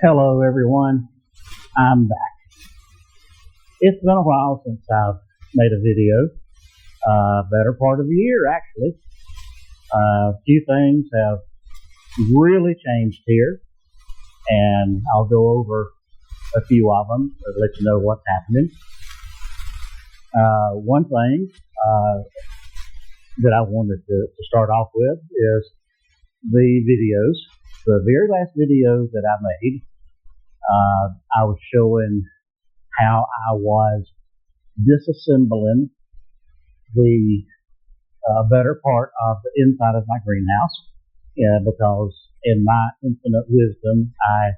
Hello everyone, I'm back. It's been a while since I've made a video, better part of a year actually. A few things have really changed here, and I'll go over a few of them to let you know what's happening. One thing that I wanted to start off with is the videos. The very last video that I made, I was showing how I was disassembling the better part of the inside of my greenhouse, because in my infinite wisdom, I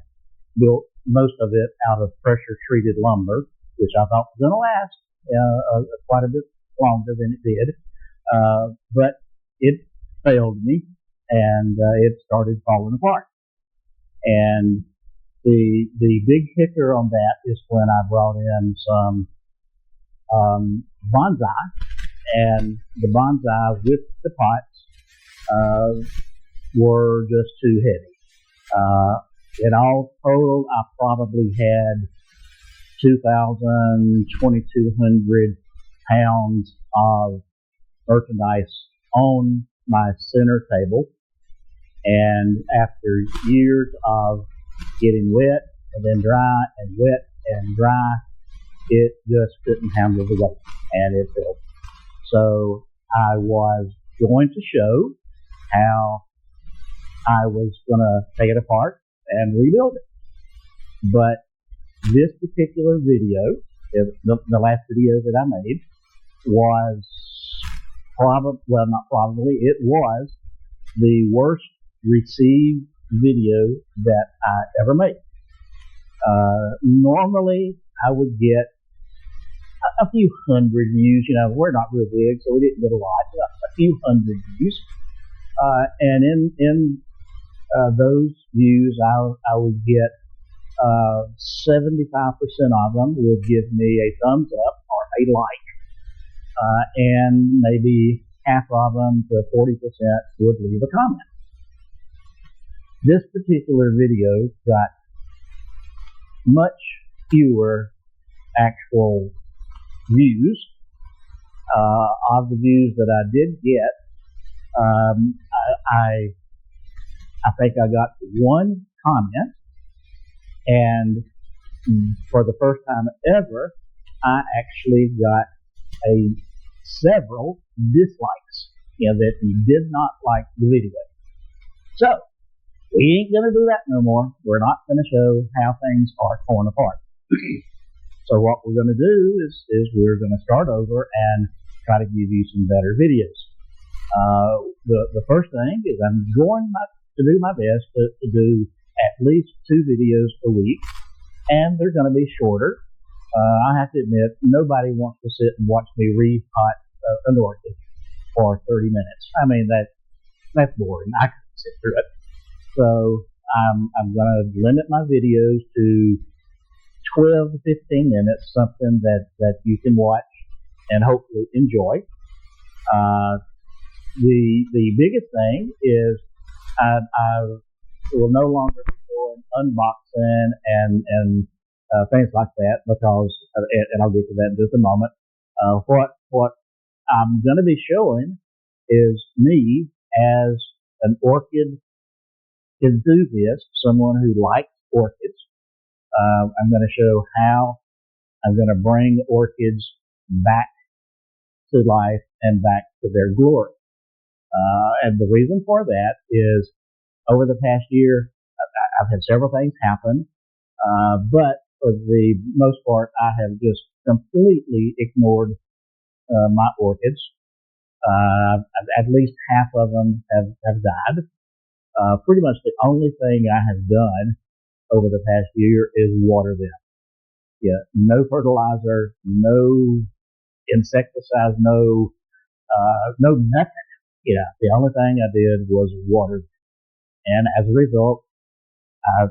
built most of it out of pressure-treated lumber, which I thought was going to last quite a bit longer than it did, but it failed me, and it started falling apart. And the big kicker on that is when I brought in some bonsai, and the bonsai with the pots were just too heavy. In all total, I probably had 2,200 pounds of merchandise on my center table. And after years of getting wet and then dry and wet and dry, it just couldn't handle the weight, and it failed. So I was going to show how I was going to take it apart and rebuild it. But this particular video, the last video that I made, was it was the worst received video that I ever made. Normally I would get a few hundred views. We're not real big, so we didn't get a lot, a few hundred views. And in those views, I would get 75% of them would give me a thumbs up or a like, and maybe half of them to 40% would leave a comment. This particular video got much fewer actual views. Of the views that I did get, I think I got one comment, and for the first time ever, I actually got several dislikes, that did not like the video. So we ain't going to do that no more. We're not going to show how things are torn apart. So what we're going to do is we're going to start over and try to give you some better videos. The first thing is I'm going to do my best to do at least 2 videos a week, and they're going to be shorter. I have to admit, nobody wants to sit and watch me repot an orchid for 30 minutes. I mean, that's boring. I couldn't sit through it. So I'm going to limit my videos to 12 to 15 minutes, something that you can watch and hopefully enjoy. The biggest thing is I will no longer be doing unboxing and things like that, because, and I'll get to that in just a moment. What I'm going to be showing is me as an orchid enthusiast, someone who likes orchids. I'm going to show how I'm going to bring orchids back to life and back to their glory. And the reason for that is, over the past year, I've had several things happen, but for the most part, I have just completely ignored my orchids. At least half of them have died. Pretty much the only thing I have done over the past year is water them. Yeah, no fertilizer, no insecticides, no nothing. The only thing I did was water them. And as a result, I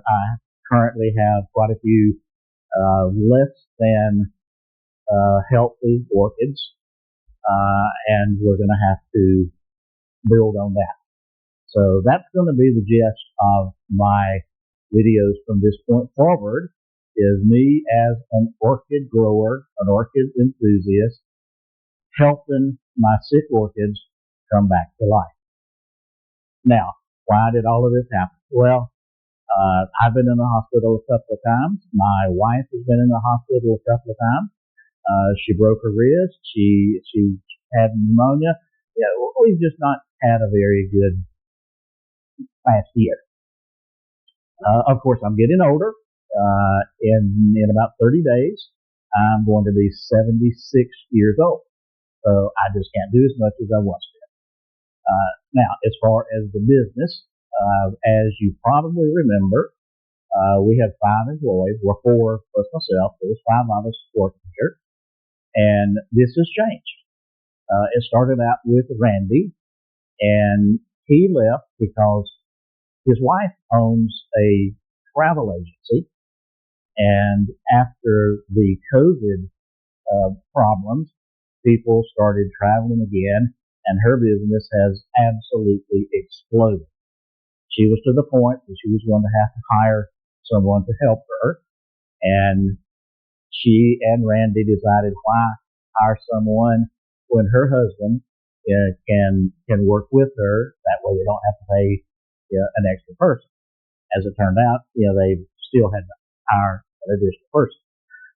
currently have quite a few less than healthy orchids, and we're going to have to build on that. So that's going to be the gist of my videos from this point forward is me as an orchid grower, an orchid enthusiast, helping my sick orchids come back to life. Now, why did all of this happen? Well, I've been in the hospital a couple of times. My wife has been in the hospital a couple of times. She broke her wrist. She had pneumonia. Yeah, we've just not had a very good past year. Of course, I'm getting older. In about 30 days, I'm going to be 76 years old. So I just can't do as much as I once did. Now, as far as the business, as you probably remember, we have 5 employees. We're 4 plus myself. There's 5 of us working here. And this has changed. It started out with Randy, and he left because his wife owns a travel agency. And after the COVID problems, people started traveling again, and her business has absolutely exploded. She was to the point that she was going to have to hire someone to help her, and she and Randy decided, why hire someone when her husband can work with her? That way they don't have to pay an extra person. As it turned out, they still had to hire an additional person.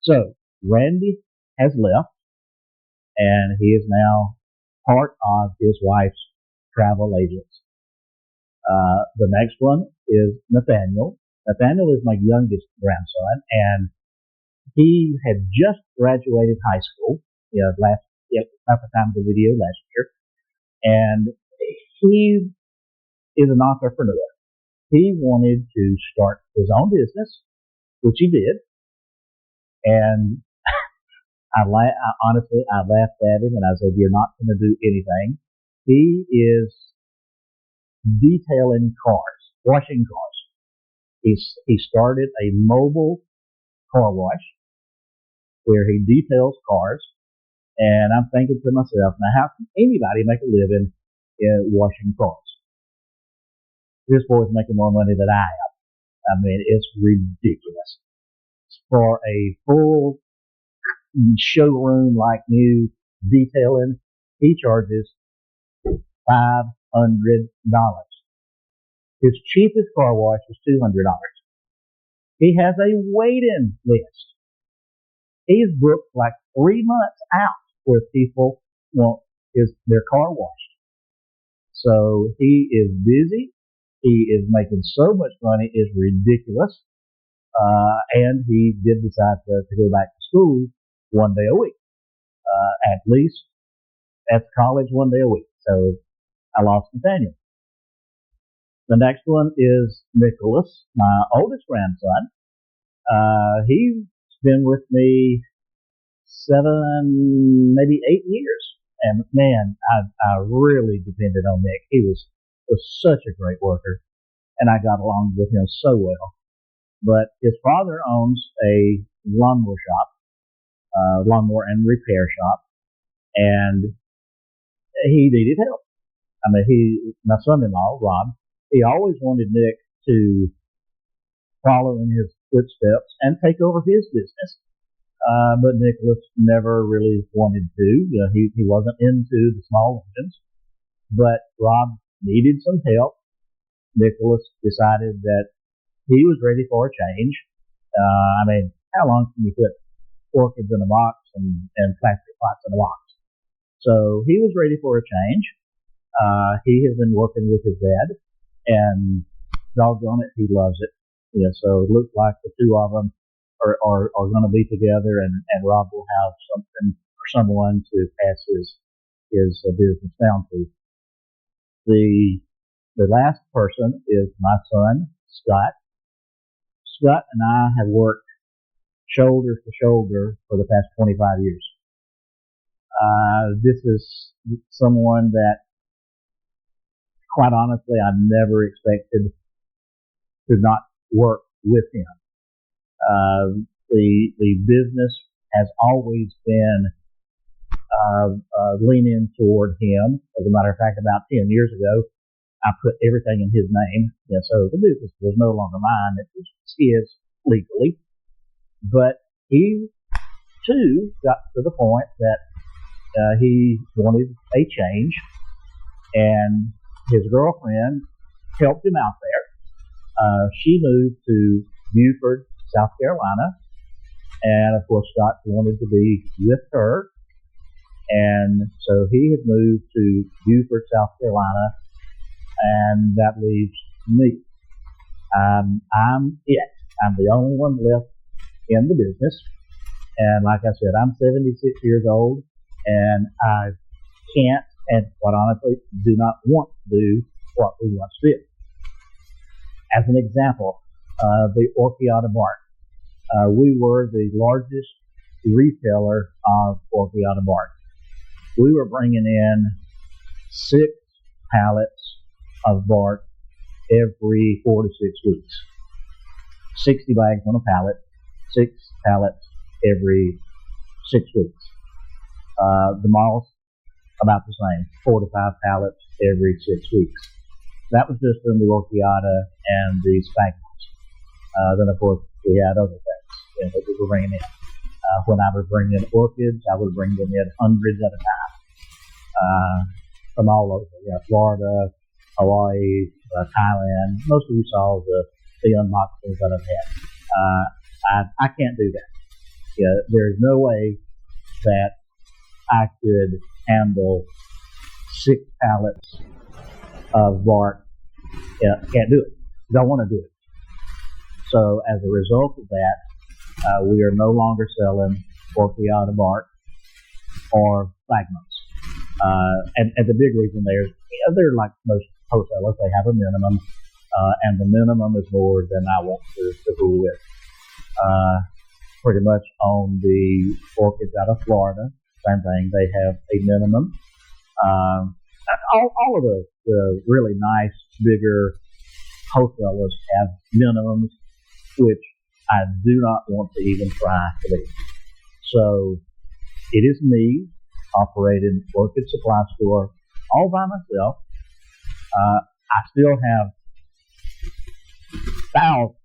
So Randy has left, and he is now part of his wife's travel agency. The next one is Nathaniel. Nathaniel is my youngest grandson, and he had just graduated high school, about the time of the video last year, and he is an entrepreneur. He wanted to start his own business, which he did, and honestly, I laughed at him and I said, "You're not going to do anything." He is detailing cars, washing cars. He started a mobile car wash where he details cars, and I'm thinking to myself, now how can anybody make a living washing cars? This boy's making more money than I am. I mean, it's ridiculous. For a full showroom like new detailing, he charges $500. His cheapest car wash is $200. He has a waiting list. He's booked like 3 months out where people want their car washed. So he is busy. He is making so much money, it's ridiculous. And he did decide to go back to school 1 day a week. At least at college 1 day a week. So I lost Nathaniel. The next one is Nicholas, my oldest grandson. He's been with me 7, maybe 8 years. And man, I really depended on Nick. He was such a great worker, and I got along with him so well. But his father owns a lawnmower shop, lawnmower and repair shop, and he needed help. I mean, my son-in-law, Rob, he always wanted Nick to follow in his footsteps and take over his business. But Nicholas never really wanted to. He wasn't into the small engines. But Rob needed some help. Nicholas decided that he was ready for a change. I mean, how long can you put orchids in a box and plastic pots in a box? So he was ready for a change. He has been working with his dad, and doggone it, he loves it. So it looks like the two of them are going to be together, and Rob will have something or someone to pass his business down to. The last person is my son, Scott. Scott and I have worked shoulder to shoulder for the past 25 years. This is someone that, quite honestly, I never expected to not work with him. The business has always been leaning toward him. As a matter of fact, about 10 years ago, I put everything in his name. Yeah, so the business was no longer mine. It was his legally. But he, too, got to the point that he wanted a change, and his girlfriend helped him out there. She moved to Beaufort, South Carolina, and of course Scott wanted to be with her, and so he had moved to Beaufort, South Carolina, and that leaves me. I'm it. I'm the only one left in the business, and like I said, I'm 76 years old, and I can't, and quite honestly, do not want to do what we once did. As an example, the Orchiata bark. We were the largest retailer of Orchiata bark. We were bringing in 6 pallets of bark every 4 to 6 weeks. 60 bags on a pallet, 6 pallets every 6 weeks. The malls, about the same, 4 to 5 pallets every 6 weeks. That was just in the Orchiata and the Sphagnums. Then, of course, we had other things that we were bringing in. When I was bringing in orchids, I would bring them in hundreds at a time from all over. Florida, Hawaii, Thailand. Most of you saw the unboxings that I've had. I can't do that. There's no way that I could handle 6 pallets of bark. Can't do it. Don't want to do it. So as a result of that, we are no longer selling Orchiata bark or Sphagnums. And the big reason they're like most wholesalers, they have a minimum, and the minimum is more than I want to fool with. Pretty much on the orchids out of Florida, same thing. They have a minimum. All of the really nice, bigger wholesalers have minimums, which I do not want to even try to meet. So it is me operating Orchid Supply Store all by myself. I still have thousands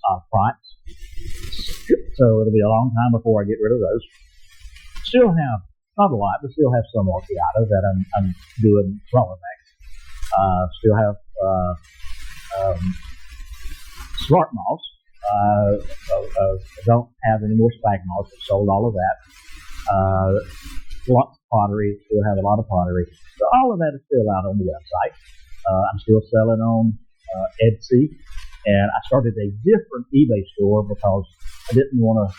of pots, so it'll be a long time before I get rid of those. Still have, not a lot, but still have some Orchiatas that I'm doing smaller bags. Still have smart moss. Don't have any more spag moss. I've sold all of that. Lots of pottery. Still have a lot of pottery. So all of that is still out on the website. I'm still selling on Etsy, and I started a different eBay store because I didn't want to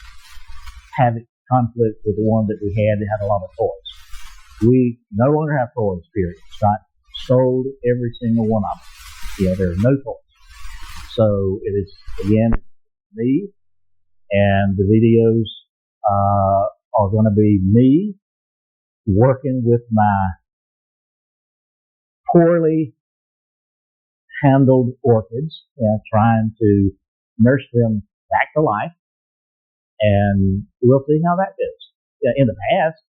have it conflict with the one that we had that had a lot of toys. We no longer have toys, period. Scott sold every single one of them. There are no toys. So it is, again, me, and the videos are going to be me working with my poorly handled orchids, trying to nurse them back to life, and we'll see how that goes. In the past,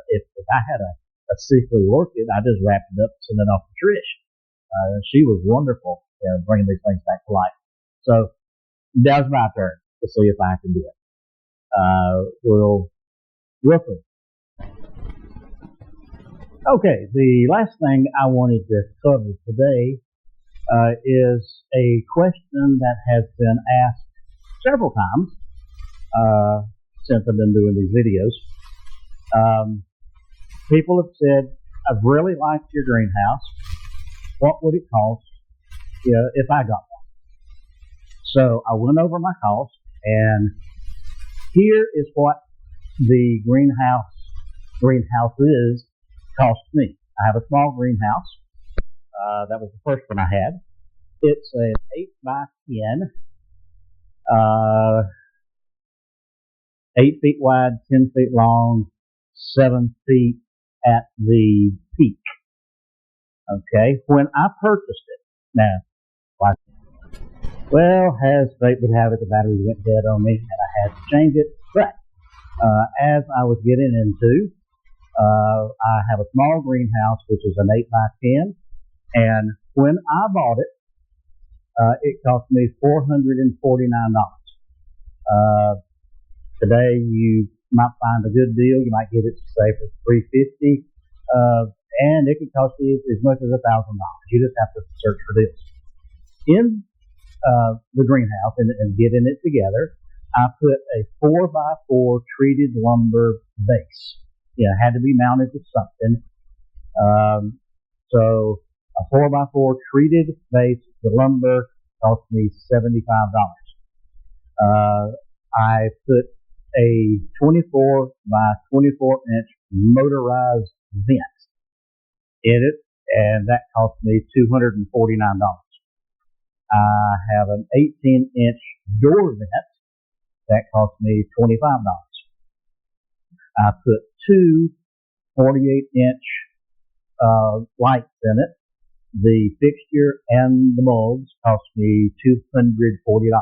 if I had a sickly orchid, I just wrapped it up and sent it off to Trish. She was wonderful bringing these things back to life. So that was my turn to see if I can do it. We'll see. Okay, the last thing I wanted to cover today is a question that has been asked several times since I've been doing these videos. People have said, I've really liked your greenhouse. What would it cost if I got one? So I went over my cost, and here is what the greenhouses cost me. I have a small greenhouse. That was the first one I had. It's an 8 by 10, 8 feet wide, 10 feet long, 7 feet at the peak. Okay, when I purchased it, now, as fate would have it, the battery went dead on me, and I had to change it. But as I was getting into I have a small greenhouse, which is an 8 by 10, and when I bought it, it cost me $449. Today, you might find a good deal. You might get it, say, for $350, and it could cost you as much as $1,000. You just have to search for deals. In the greenhouse and getting it together, I put a 4 by 4 treated lumber base. It had to be mounted to something. So a 4 by 4 treated base, the lumber cost me $75. I put a 24 by 24 inch motorized vent in it, and that cost me $249. I have an 18 inch door vent that cost me $25. I put two 48 inch lights in it. The fixture and the bulbs cost me $240.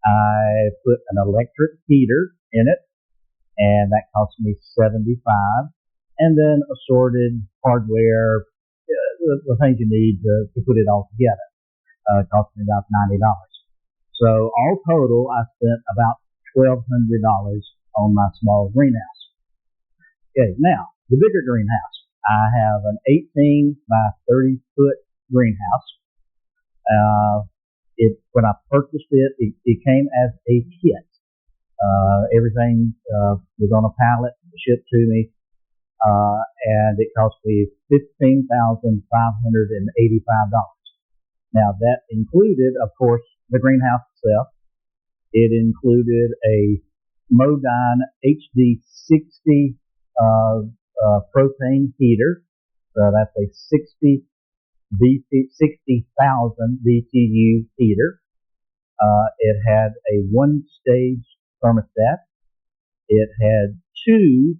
I put an electric heater in it, and that cost me $75. And then assorted hardware, the things you need to put it all together, cost me about $90. So all total, I spent about $1,200 on my small greenhouse. Okay, now the bigger greenhouse. I have an 18 by 30 foot greenhouse. When I purchased it, it came as a kit. Everything was on a pallet shipped to me, and it cost me $15,585. Now that included, of course, the greenhouse itself. It included a Modine HD60 propane heater. So that's a 60,000 BTU heater. It had a one-stage thermostat. It had two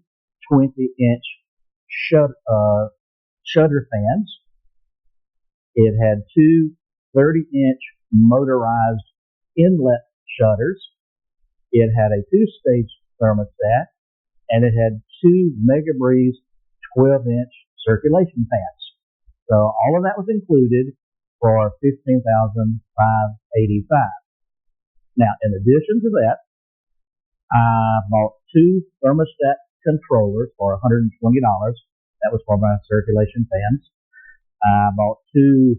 20-inch shutter fans. It had two 30-inch motorized inlet shutters. It had a two-stage thermostat, and it had two MegaBreeze 12-inch circulation fans. So all of that was included for $15,585. Now, in addition to that, I bought two thermostat controllers for $120. That was for my circulation fans. I bought two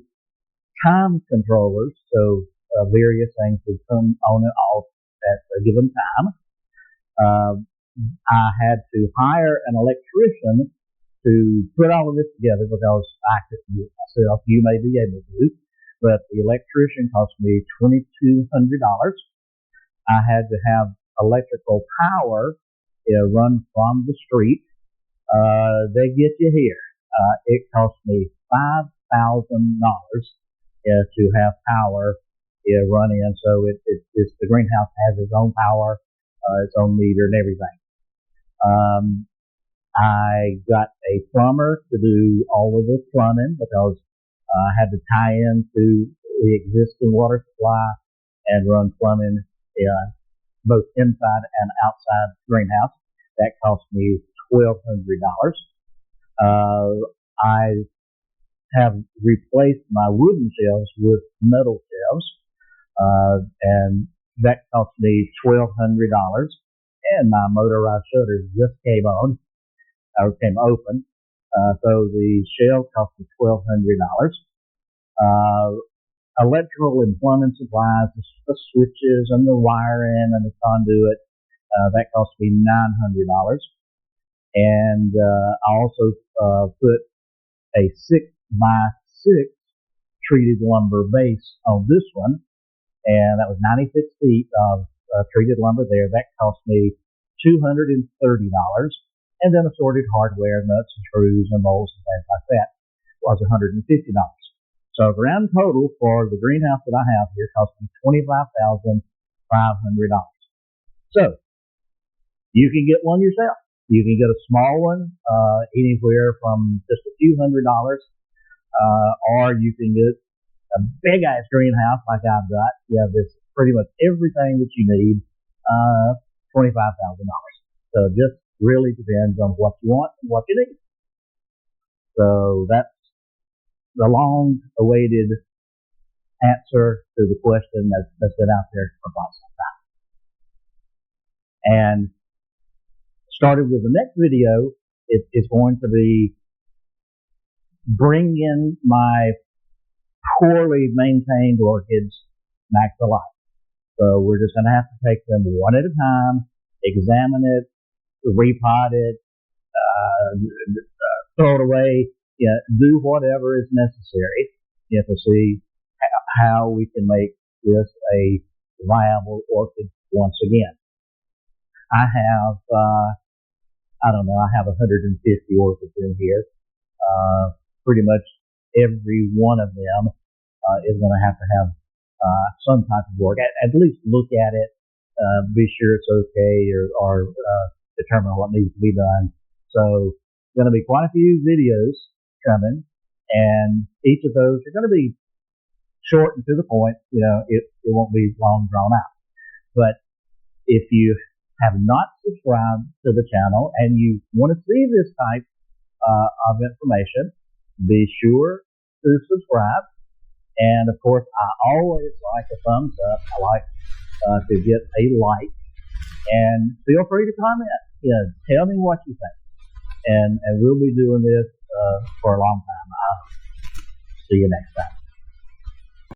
time controllers, so various things would come on and off at a given time. I had to hire an electrician to put all of this together because I couldn't do it myself. You may be able to, but the electrician cost me $2,200. I had to have electrical power run from the street. They get you here. It cost me $5,000 to have power run in. So it's the greenhouse has its own power, its own meter and everything. I got a plumber to do all of the plumbing because I had to tie into the existing water supply and run plumbing both inside and outside the greenhouse. That cost me $1,200. I have replaced my wooden shelves with metal shelves, and that cost me $1,200. And my motorized shutters just came on, or came open. So the shelf cost me $1,200. Electrical and plumbing supplies, the switches and the wiring and the conduit, that cost me $900. And I also put a 6 by 6 treated lumber base on this one, and that was 96 feet of treated lumber there. That cost me $230, and then assorted hardware, nuts and screws and bolts and things like that was $150. So grand total for the greenhouse that I have here cost me $25,500. So you can get one yourself. You can get a small one, anywhere from just a few $100, or you can get a big ass greenhouse like I've got. You have this pretty much everything that you need, $25,000. So just really depends on what you want and what you need. So that's the long-awaited answer to the question that's been out there for quite some time. And started with the next video, it's going to be bringing my poorly maintained orchids back to life. So we're just going to have to take them one at a time, examine it, repot it, throw it away, do whatever is necessary to see how we can make this a viable orchid once again. I have, I have 150 orchids in here. Pretty much every one of them is going to have some type of work. At least look at it, be sure it's okay, or determine what needs to be done. So, going to be quite a few videos coming, and each of those are going to be short and to the point. It won't be long drawn out. But if you have not subscribed to the channel and you want to see this type of information, be sure to subscribe. And of course, I always like a thumbs up. I like to get a like, and feel free to comment. Tell me what you think, and we'll be doing this for a long time. I'll see you next time.